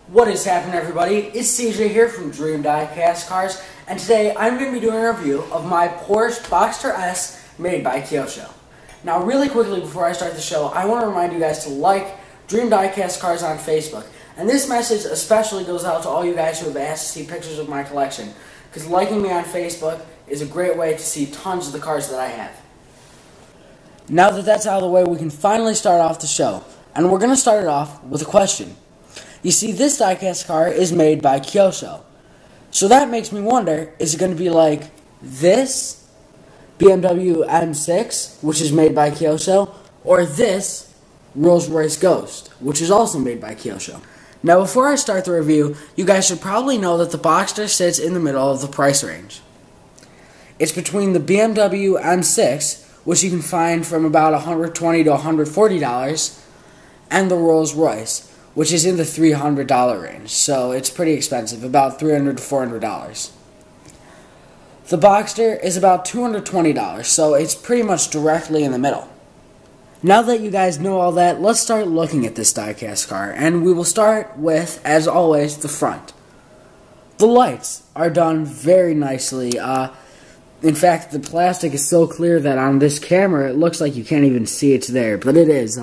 What is happening, everybody? It's CJ here from Dream Diecast Cars, and today I'm going to be doing a review of my Porsche Boxter S made by Kyosho. Now, really quickly before I start the show, I want to remind you guys to like Dream Diecast Cars on Facebook. And this message especially goes out to all you guys who have asked to see pictures of my collection, because liking me on Facebook is a great way to see tons of the cars that I have. Now that that's out of the way, we can finally start off the show. And we're going to start it off with a question. You see, this diecast car is made by Kyosho. So that makes me wonder, is it going to be like this BMW M6, which is made by Kyosho, or this Rolls Royce Ghost, which is also made by Kyosho? Now, before I start the review, you guys should probably know that the Boxster sits in the middle of the price range. It's between the BMW M6, which you can find from about $120 to $140, and the Rolls Royce, which is in the $300 range, so it's pretty expensive, about $300 to $400. The Boxster is about $220, so it's pretty much directly in the middle. Now that you guys know all that, let's start looking at this diecast car, and we will start with, as always, the front. The lights are done very nicely. In fact, the plastic is so clear that on this camera it looks like you can't even see it's there, but it is.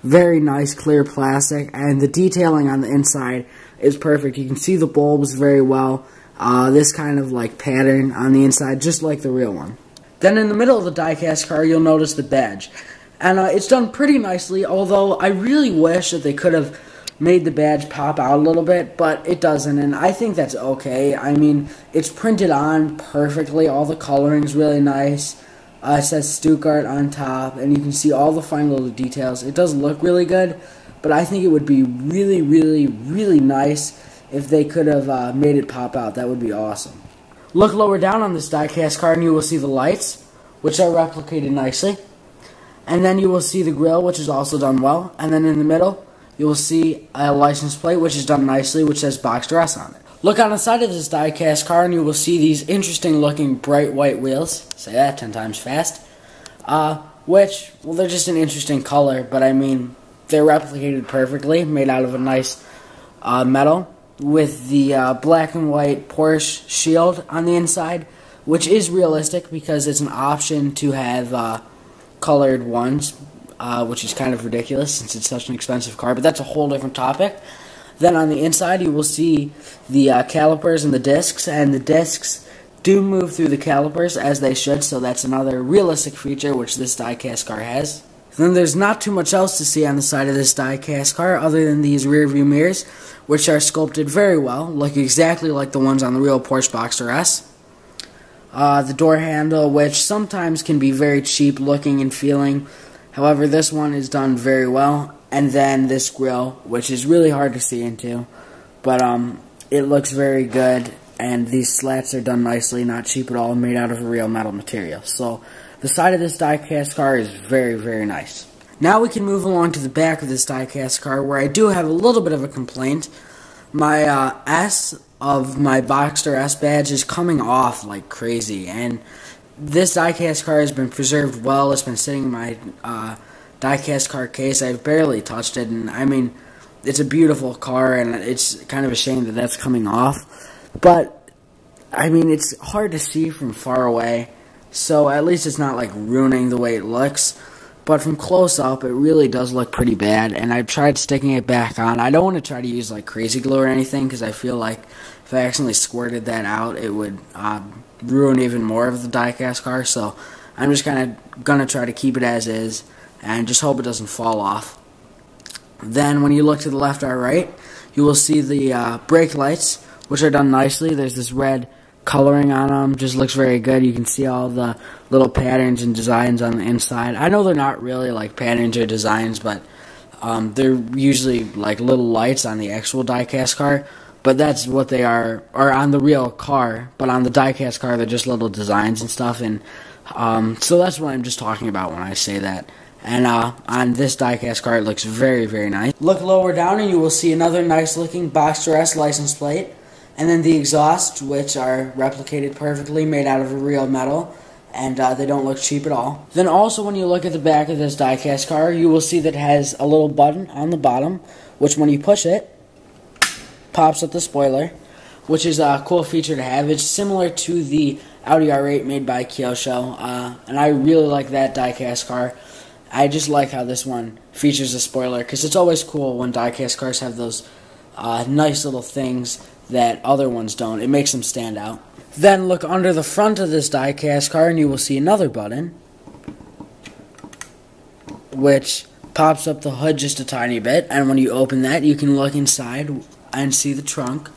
Very nice clear plastic, and the detailing on the inside is perfect. You can see the bulbs very well. This kind of like pattern on the inside, just like the real one. Then in the middle of the diecast car, you'll notice the badge. And it's done pretty nicely, although I really wish that they could have made the badge pop out a little bit, but it doesn't, and I think that's okay. I mean, it's printed on perfectly. All the coloring's really nice. It says Stuttgart on top, and you can see all the fine little details. It does look really good, but I think it would be really, really, really nice if they could have made it pop out. That would be awesome. Look lower down on this diecast car, and you will see the lights, which are replicated nicely. And then you will see the grille, which is also done well. And then in the middle, you will see a license plate, which is done nicely, which says Boxter S on it. Look on the side of this diecast car, and you will see these interesting-looking bright white wheels. Say that 10 times fast. Which, well, they're just an interesting color, but I mean, they're replicated perfectly, made out of a nice metal, with the black and white Porsche shield on the inside, which is realistic because it's an option to have colored ones, which is kind of ridiculous since it's such an expensive car, but that's a whole different topic. Then on the inside, you will see the calipers and the discs do move through the calipers as they should, so that's another realistic feature which this diecast car has. Then there's not too much else to see on the side of this diecast car other than these rear view mirrors, which are sculpted very well, look exactly like the ones on the real Porsche Boxter S. The door handle, which sometimes can be very cheap looking and feeling, however this one is done very well. And then this grille, which is really hard to see into, but it looks very good, and these slats are done nicely, not cheap at all, made out of a real metal material. So the side of this diecast car is very, very nice. Now we can move along to the back of this diecast car, where I do have a little bit of a complaint. My S of my Boxter S badge is coming off like crazy, and this diecast car has been preserved well. It's been sitting in my diecast car case. I've barely touched it, and I mean, it's a beautiful car, and it's kind of a shame that that's coming off, but I mean, it's hard to see from far away, so at least it's not like ruining the way it looks, but from close up it really does look pretty bad, and I've tried sticking it back on. I don't want to try to use like crazy glue or anything, because I feel like if I accidentally squirted that out, it would ruin even more of the diecast car, so I'm just kind of going to try to keep it as is and just hope it doesn't fall off. Then when you look to the left or right, you will see the brake lights, which are done nicely. There's this red coloring on them, just looks very good. You can see all the little patterns and designs on the inside. I know they're not really like patterns or designs, but they're usually like little lights on the actual diecast car, but that's what they are, or on the real car, but on the diecast car they're just little designs and stuff, and so that's what I'm just talking about when I say that. And on this diecast car, it looks very, very nice. Look lower down and you will see another nice looking Boxter S license plate. And then the exhausts, which are replicated perfectly, made out of a real metal. And they don't look cheap at all. Then also when you look at the back of this diecast car, you will see that it has a little button on the bottom, which when you push it, pops up the spoiler, which is a cool feature to have. It's similar to the Audi R8 made by Kyosho, and I really like that diecast car. I just like how this one features a spoiler, because it's always cool when diecast cars have those nice little things that other ones don't. It makes them stand out. Then look under the front of this diecast car and you will see another button, which pops up the hood just a tiny bit, and when you open that you can look inside and see the trunk,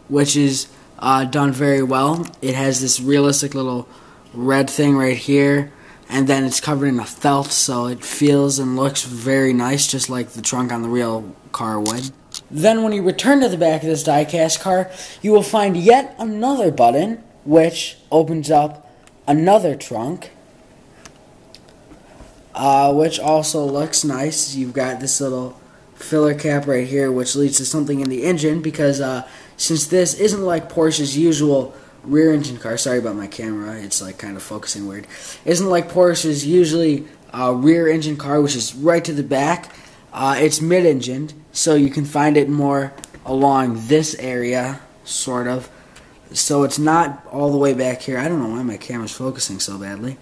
which is done very well. It has this realistic little red thing right here, and then it's covered in a felt, so it feels and looks very nice, just like the trunk on the real car would. Then when you return to the back of this diecast car, you will find yet another button, which opens up another trunk, which also looks nice. You've got this little filler cap right here, which leads to something in the engine, because since this isn't like Porsche's usual rear engine car, sorry about my camera, it's like kind of focusing weird, isn't like Porsche's usually rear engine car, which is right to the back. It's mid-engined, so you can find it more along this area, sort of. So it's not all the way back here. I don't know why my camera's focusing so badly.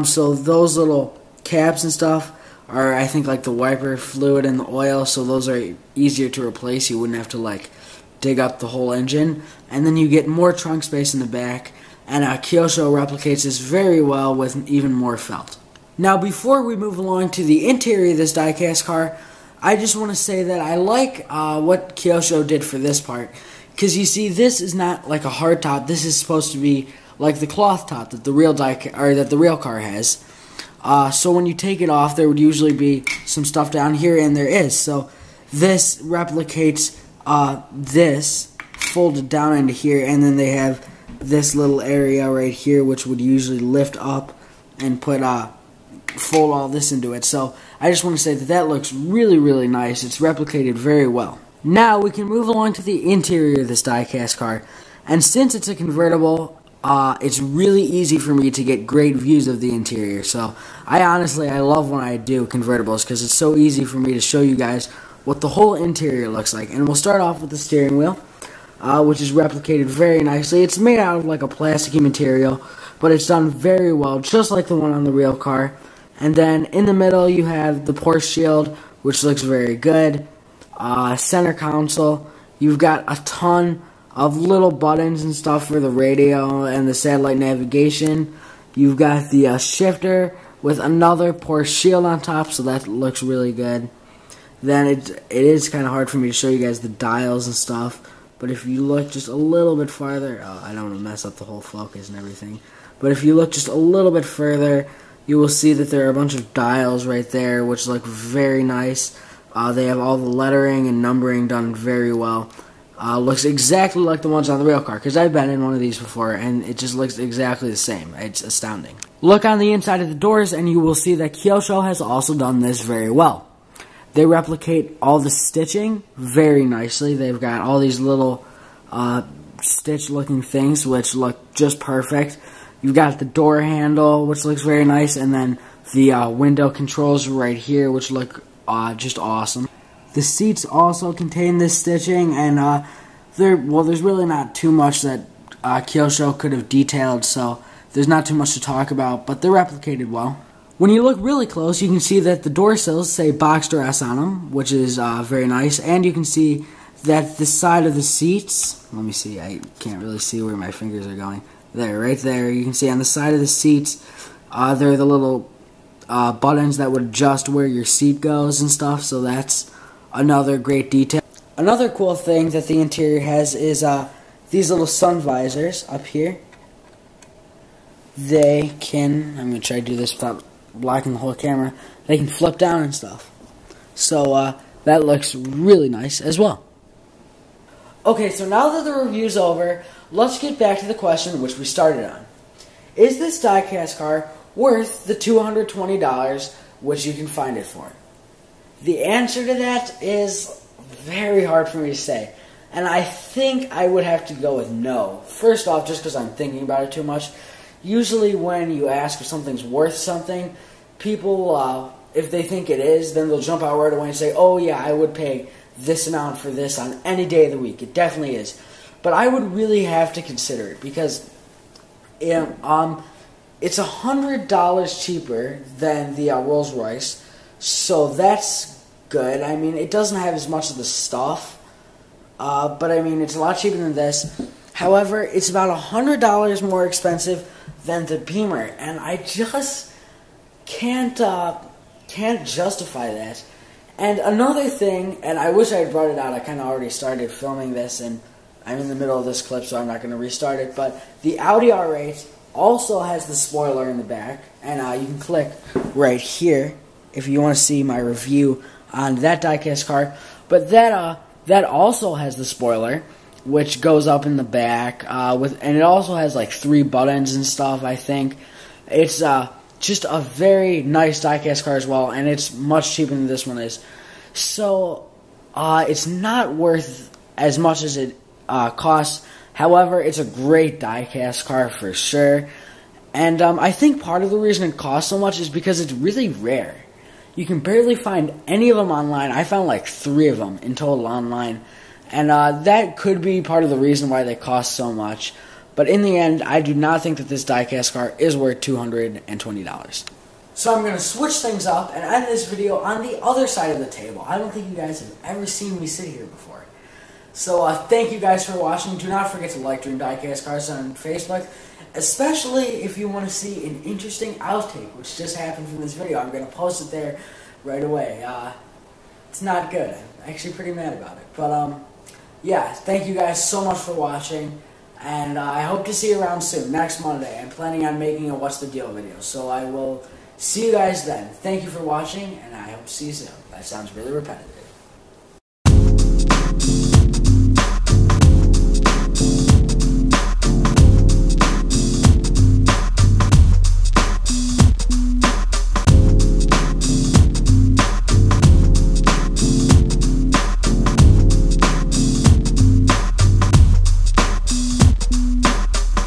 So those little caps and stuff are, I think, like the wiper fluid and the oil, so those are easier to replace. You wouldn't have to, like, dig up the whole engine. And then you get more trunk space in the back, and Kyosho replicates this very well with even more felt. Now, before we move along to the interior of this diecast car, I just want to say that I like what Kyosho did for this part, because you see, this is not like a hard top. This is supposed to be like the cloth top that the real car has. So when you take it off, there would usually be some stuff down here, and there is. So this replicates this folded down into here, and then they have this little area right here, which would usually lift up and put fold all this into it. So I just want to say that that looks really, really nice. It's replicated very well. Now we can move along to the interior of this diecast car, and since it's a convertible, it's really easy for me to get great views of the interior. So I love when I do convertibles, because it's so easy for me to show you guys what the whole interior looks like. And we'll start off with the steering wheel, which is replicated very nicely. It's made out of like a plasticky material, but it's done very well, just like the one on the real car. And then in the middle you have the Porsche shield, which looks very good. Center console, you've got a ton of little buttons and stuff for the radio and the satellite navigation. You've got the shifter with another Porsche shield on top, so that looks really good. Then it is kind of hard for me to show you guys the dials and stuff, but if you look just a little bit farther, I don't want to mess up the whole focus and everything, but if you look just a little bit further, you will see that there are a bunch of dials right there, which look very nice. They have all the lettering and numbering done very well. Looks exactly like the ones on the real car, because I've been in one of these before, and it just looks exactly the same. It's astounding. Look on the inside of the doors, and you will see that Kyosho has also done this very well. They replicate all the stitching very nicely. They've got all these little stitch-looking things, which look just perfect. You've got the door handle, which looks very nice, and then the window controls right here, which look just awesome. The seats also contain this stitching, and there's really not too much that Kyosho could have detailed, so there's not too much to talk about, but they're replicated well. When you look really close, you can see that the door sills say Boxster S on them, which is very nice, and you can see that the side of the seats, let me see, I can't really see where my fingers are going. There, right there, you can see on the side of the seats, there are the little buttons that would adjust where your seat goes and stuff, so that's another great detail. Another cool thing that the interior has is these little sun visors up here. They can, I'm going to try to do this without blocking the whole camera, they can flip down and stuff. So that looks really nice as well. Okay, so now that the review's over, let's get back to the question which we started on. Is this diecast car worth the $220 which you can find it for? The answer to that is very hard for me to say, and I think I would have to go with no. First off, just because I'm thinking about it too much. Usually when you ask if something's worth something, people, if they think it is, then they'll jump out right away and say, oh yeah, I would pay this amount for this on any day of the week. It definitely is. But I would really have to consider it because it's $100 cheaper than the Rolls Royce, so that's good. I mean, it doesn't have as much of the stuff, but I mean, it's a lot cheaper than this. However, it's about $100 more expensive than the Beamer, and I just can't justify that. And another thing, and I wish I had brought it out. I kind of already started filming this, and I'm in the middle of this clip, so I'm not going to restart it. But the Audi R8 also has the spoiler in the back, and you can click right here if you want to see my review on that diecast car. But that also has the spoiler, which goes up in the back, and it also has like 3 buttons and stuff. I think it's just a very nice diecast car as well, and it's much cheaper than this one is. So it's not worth as much as it costs. However, it's a great diecast car for sure. And I think part of the reason it costs so much is because it's really rare. You can barely find any of them online. I found like 3 of them in total online. And that could be part of the reason why they cost so much. But in the end, I do not think that this diecast car is worth $220. So I'm going to switch things up and end this video on the other side of the table. I don't think you guys have ever seen me sit here before. So thank you guys for watching. Do not forget to like Dream Diecast Cars on Facebook, especially if you want to see an interesting outtake, which just happened from this video. I'm going to post it there right away. It's not good. I'm actually pretty mad about it. But yeah, thank you guys so much for watching, and I hope to see you around soon, next Monday. I'm planning on making a What's the Deal video, so I will see you guys then. Thank you for watching, and I hope to see you soon. That sounds really repetitive.